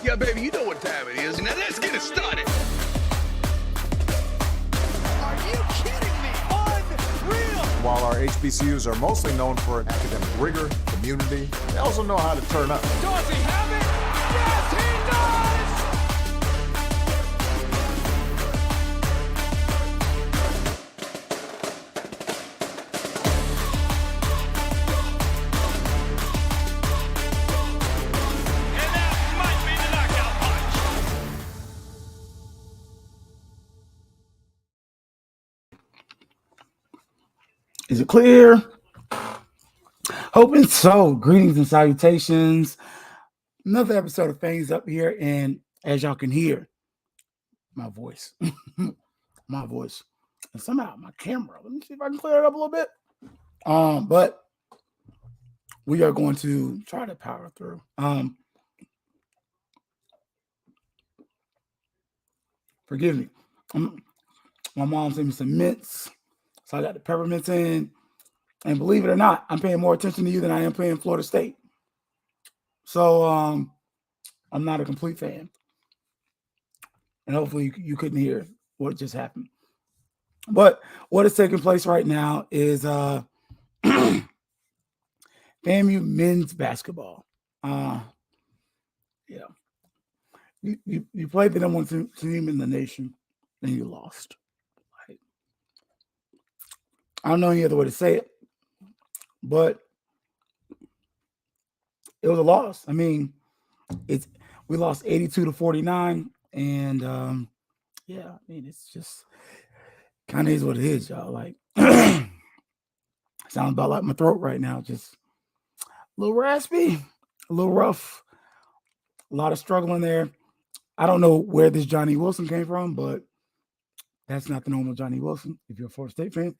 Yeah, baby, you know what time it is. Now let's get it started. Are you kidding me? Unreal! While our HBCUs are mostly known for academic rigor, community, they also know how to turn up. Does he have it? Yes, he does! And that might be the knockout punch. Is it clear? Hoping so. Greetings and salutations. Another episode of Fangs up here, and as y'all can hear, my voice, and somehow my camera. Let me see if I can clear it up a little bit. But we are going to try to power through. Forgive me. My mom sent me some mints, so I got the peppermints in. And believe it or not, I'm paying more attention to you than I am paying Florida State. So I'm not a complete fan. And hopefully you couldn't hear what just happened. But what is taking place right now is FAMU men's basketball. You played the number one team in the nation and you lost. I don't know any other way to say it, but it was a loss. I mean, we lost 82-49, and it's just kind of is what it is, y'all. Like, sounds about like my throat right now, just a little raspy, a little rough, a lot of struggling there. I don't know where this Johnny Wilson came from, but that's not the normal Johnny Wilson if you're a Florida State fan.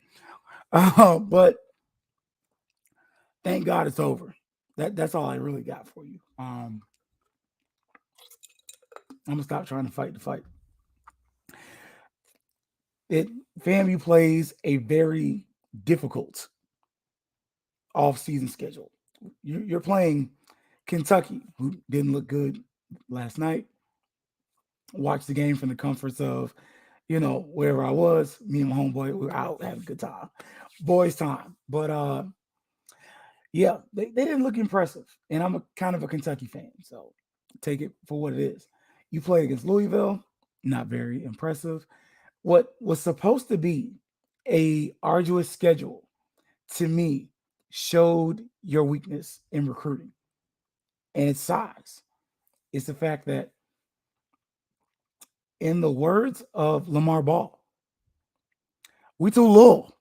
But thank God it's over. That's all I really got for you. I'm gonna stop trying to fight the fight. FAMU plays a very difficult off-season schedule. You're playing Kentucky, who didn't look good last night. Watched the game from the comforts of, wherever I was. Me and my homeboy, we were out having a good time. Boys time. But yeah, they didn't look impressive. And I'm kind of a Kentucky fan, so take it for what it is. You played against Louisville, not very impressive. What was supposed to be a arduous schedule, to me, showed your weakness in recruiting and its size. It's the fact that, in the words of Lamar Ball, we too little.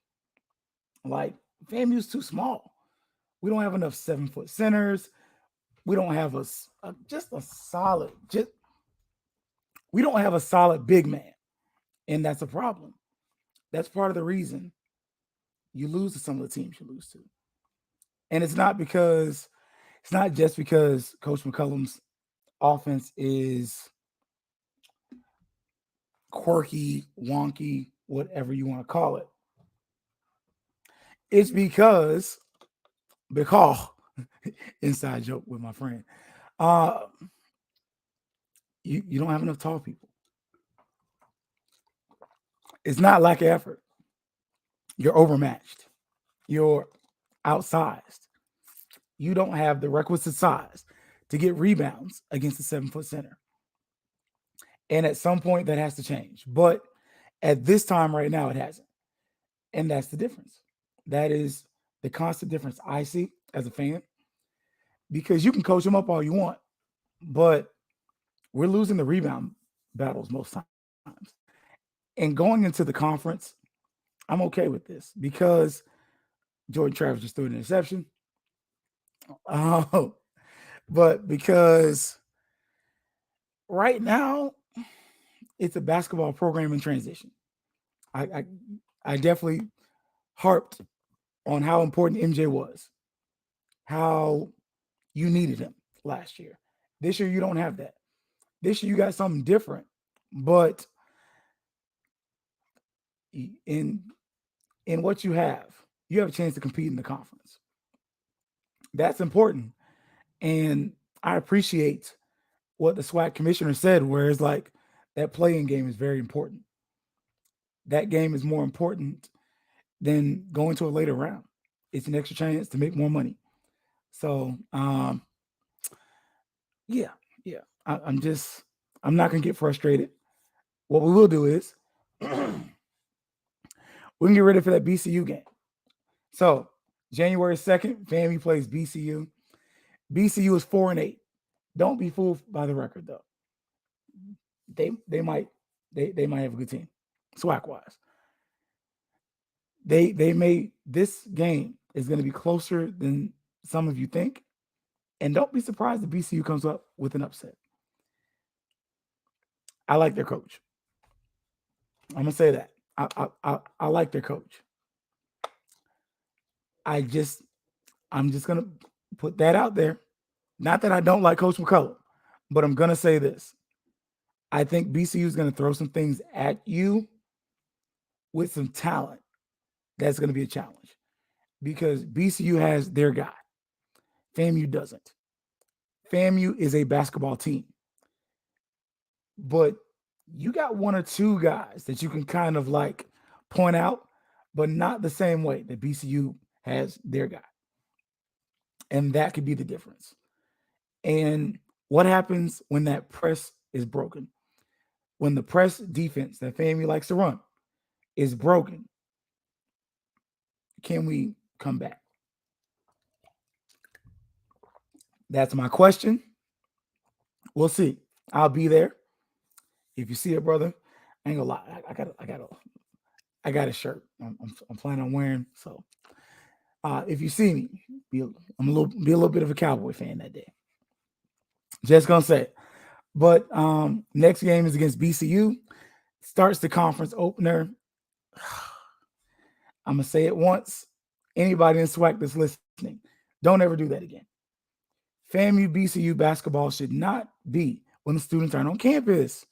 Like, FAMU's too small. We don't have enough 7-foot centers. We don't have we don't have a solid big man. And that's a problem. That's part of the reason you lose to some of the teams you lose to. And it's not just because Coach McCullum's offense is quirky, wonky, whatever you want to call it. It's because inside joke with my friend, you don't have enough tall people. It's not lack of effort. You're overmatched. You're outsized. You don't have the requisite size to get rebounds against a 7-foot center. And at some point that has to change. But at this time right now, it hasn't. And that's the difference. That is the constant difference I see as a fan. Because you can coach them up all you want, but we're losing the rebound battles most times. And going into the conference, I'm okay with this because Jordan Travis just threw an interception. But because right now it's a basketball program in transition. I definitely harped on how important MJ was, how you needed him last year. This year you don't have that. This year you got something different, but in what you have a chance to compete in the conference. That's important. And I appreciate what the SWAC commissioner said, where it's like that playing game is very important. That game is more important than going to a later round. It's an extra chance to make more money. So, yeah, yeah. I'm not gonna get frustrated. What we will do is we can get ready for that BCU game. So January 2nd, FAMU plays BCU. BCU is 4-8. Don't be fooled by the record though. They might have a good team, SWAC wise. This game is going to be closer than some of you think, and don't be surprised if BCU comes up with an upset. I like their coach. I'm gonna say that. I like their coach. I'm just gonna put that out there. Not that I don't like Coach McCullough, but I'm gonna say this. I think BCU is gonna throw some things at you with some talent. That's gonna be a challenge because BCU has their guy. FAMU doesn't. FAMU is a basketball team, but you got one or two guys that you can kind of like point out, but not the same way that BCU has their guy. And that could be the difference. And what happens when that press is broken? When the press defense that FAMU likes to run is broken, can we come back? That's my question. We'll see. I'll be there. If you see it, brother, I ain't gonna lie. I got a shirt. I'm planning on wearing. So if you see me, be a little bit of a Cowboy fan that day. Just gonna say it. But next game is against BCU. Starts the conference opener. I'm gonna say it once. Anybody in SWAC that's listening, don't ever do that again. FAMU BCU basketball should not be when the students aren't on campus.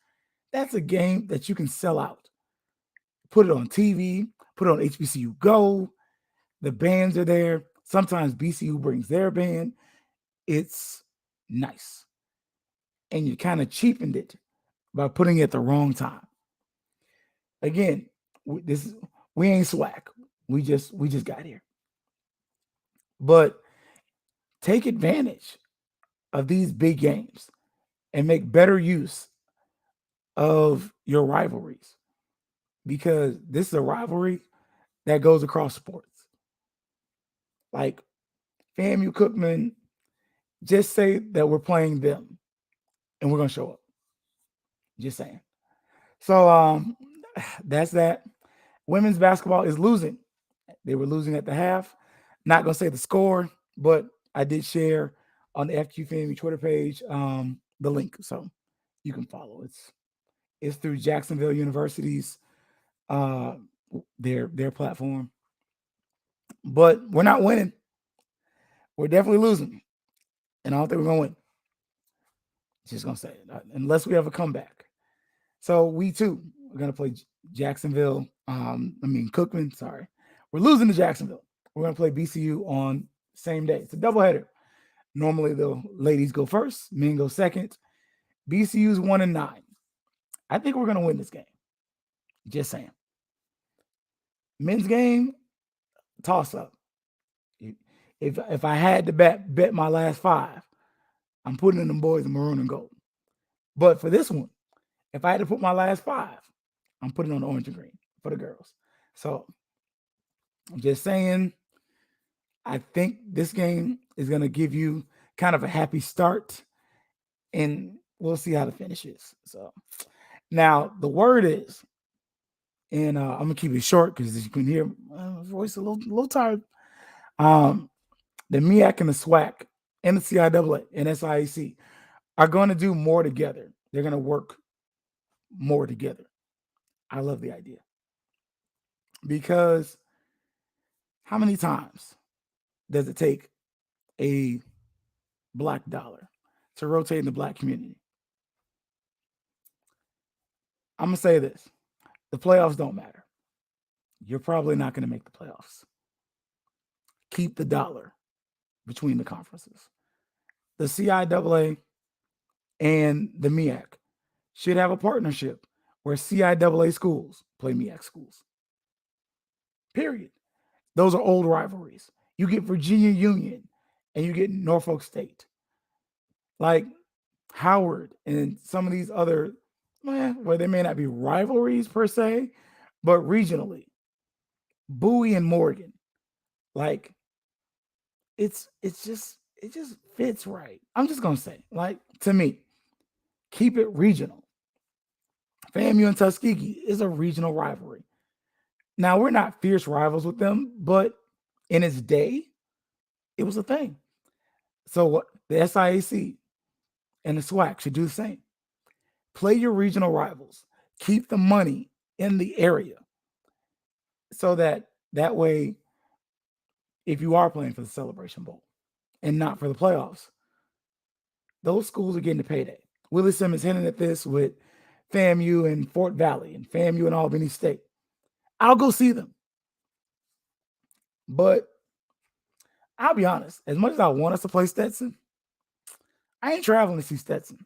That's a game that you can sell out. Put it on TV, put it on HBCU Go. The bands are there. Sometimes BCU brings their band. It's nice. And you kind of cheapened it by putting it at the wrong time. Again, we ain't SWAC. We just got here. But take advantage of these big games and make better use of your rivalries, because this is a rivalry that goes across sports. Like FAMU Cookman, just say that we're playing them and we're going to show up. Just saying. So that's that. Women's basketball is losing. They were losing at the half. Not going to say the score, but I did share on the FQ FAMU Twitter page the link, so you can follow. It's through Jacksonville University's their platform. But we're not winning. We're definitely losing. And I don't think we're gonna win. Just gonna say it. Unless we have a comeback. So we too are gonna play Jacksonville. Cookman, sorry. We're losing to Jacksonville. We're gonna play BCU on same day. It's a doubleheader. Normally the ladies go first, men go second. BCU's 1-9. I think we're gonna win this game. Just saying. Men's game, toss up. If I had to bet my last 5, I'm putting in them boys in maroon and gold. But for this one, if I had to put my last 5, I'm putting on the orange and green for the girls. So I'm just saying, I think this game is going to give you kind of a happy start, and we'll see how the finish is. So now the word is, and I'm going to keep it short because as you can hear, my voice a little tired. The MEAC and the SWAC and the CIAA and SIAC are going to do more together. They're going to work more together. I love the idea. Because how many times does it take a black dollar to rotate in the black community? I'm going to say this. The playoffs don't matter. You're probably not going to make the playoffs. Keep the dollar between the conferences. The CIAA and the MEAC should have a partnership where CIAA schools play MEAC schools. Period. Those are old rivalries. You get Virginia Union and you get Norfolk State. Like Howard and some of these other, where there may not be rivalries per se, but regionally, Bowie and Morgan, like it just fits right. I'm just gonna say, like, to me, keep it regional. FAMU and Tuskegee is a regional rivalry. Now we're not fierce rivals with them, but in its day, it was a thing. So what the SIAC and the SWAC should do the same. Play your regional rivals. Keep the money in the area so that way, if you are playing for the Celebration Bowl and not for the playoffs, those schools are getting a payday. Willie Simmons hinted at this with FAMU and Fort Valley and FAMU and Albany State. I'll go see them. But I'll be honest, as much as I want us to play Stetson, I ain't traveling to see Stetson.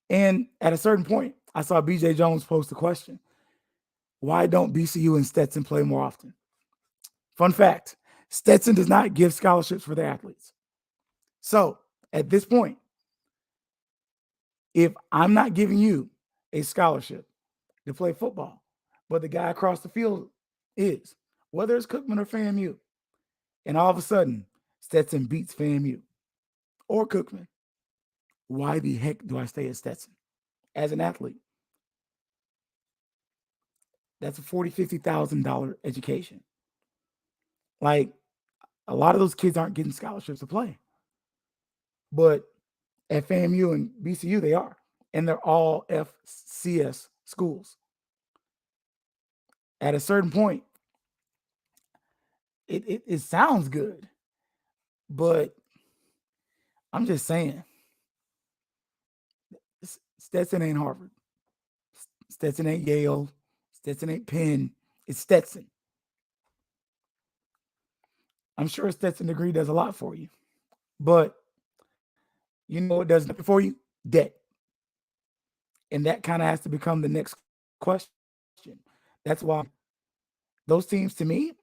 And at a certain point, I saw BJ Jones post the question, why don't BCU and Stetson play more often? Fun fact, Stetson does not give scholarships for their athletes. So at this point, if I'm not giving you a scholarship to play football, but the guy across the field is, whether it's Cookman or FAMU, and all of a sudden Stetson beats FAMU or Cookman, why the heck do I stay at Stetson as an athlete? That's a $40,000, $50,000 education. Like, a lot of those kids aren't getting scholarships to play. But at FAMU and BCU, they are. And they're all FCS schools. At a certain point, it sounds good. But I'm just saying, Stetson ain't Harvard. Stetson ain't Yale. Stetson ain't Penn. It's Stetson. I'm sure a Stetson degree does a lot for you. But you know what does nothing for you? Debt. And that kind of has to become the next question. That's why those teams, to me,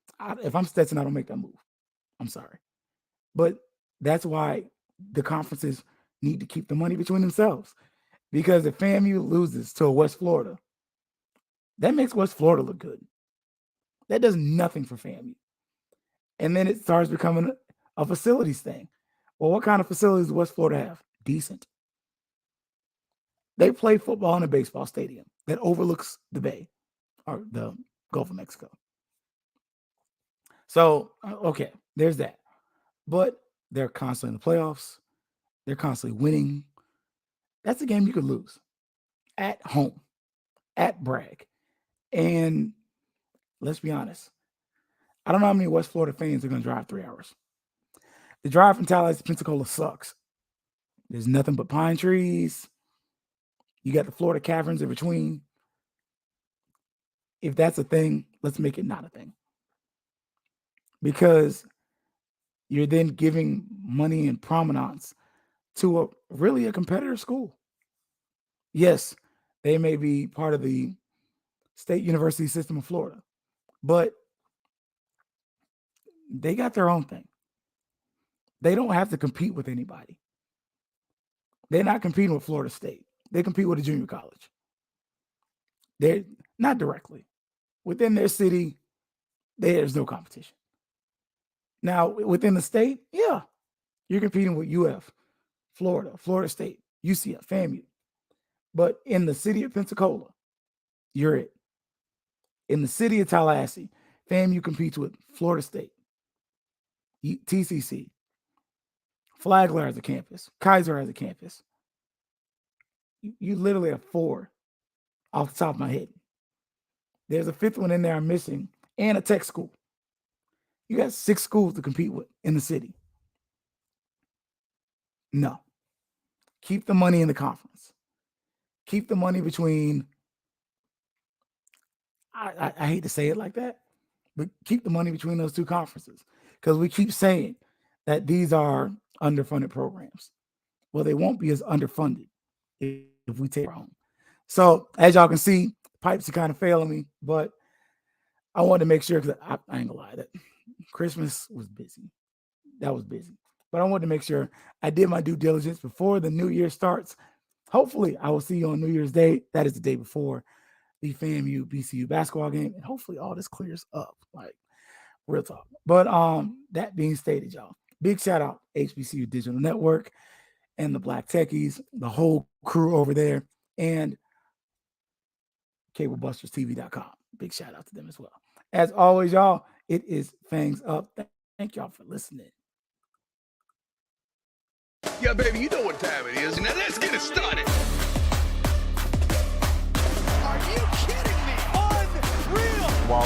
if I'm Stetson, I don't make that move. I'm sorry. But that's why the conferences need to keep the money between themselves. Because if FAMU loses to West Florida, that makes West Florida look good. That does nothing for FAMU. And then it starts becoming a facilities thing. Well, what kind of facilities does West Florida have? Decent. They play football in a baseball stadium that overlooks the bay or the Gulf of Mexico. So, okay, there's that. But they're constantly in the playoffs. They're constantly winning. That's a game you could lose at home, at Bragg. And let's be honest, I don't know how many West Florida fans are going to drive 3 hours. The drive from Tallahassee to Pensacola sucks. There's nothing but pine trees. You got the Florida caverns in between. If that's a thing, let's make it not a thing. Because you're then giving money and prominence to a really competitor school. Yes, they may be part of the state university system of Florida, but they got their own thing. They don't have to compete with anybody. They're not competing with Florida State. They compete with a junior college. They're not directly. Within their city, there's no competition. Now, within the state, yeah, you're competing with UF, Florida, Florida State, UCF, FAMU. But in the city of Pensacola, you're it. In the city of Tallahassee, FAMU competes with Florida State, TCC, Flagler has a campus, Kaiser has a campus. You literally have 4 off the top of my head. There's a 5th one in there I'm missing, and a tech school. You got 6 schools to compete with in the city. No. Keep the money in the conference. Keep the money between, I hate to say it like that, but keep the money between those 2 conferences. Because we keep saying that these are underfunded programs. well, they won't be as underfunded if we take our own. So as y'all can see, pipes are kind of failing me, but I wanted to make sure, because I ain't gonna lie, that Christmas was busy. That was busy. But I wanted to make sure I did my due diligence before the new year starts. Hopefully, I will see you on New Year's Day. That is the day before the FAMU BCU basketball game. And hopefully all this clears up. Like, real talk. But that being stated, y'all, big shout out HBCU Digital Network and the Black Techies, the whole crew over there, and CableBustersTV.com. Big shout out to them as well. As always, y'all, it is Fangs Up. Thank y'all for listening. Yeah, baby, you know what time it is. Now let's get it started. Are you kidding me? Unreal. While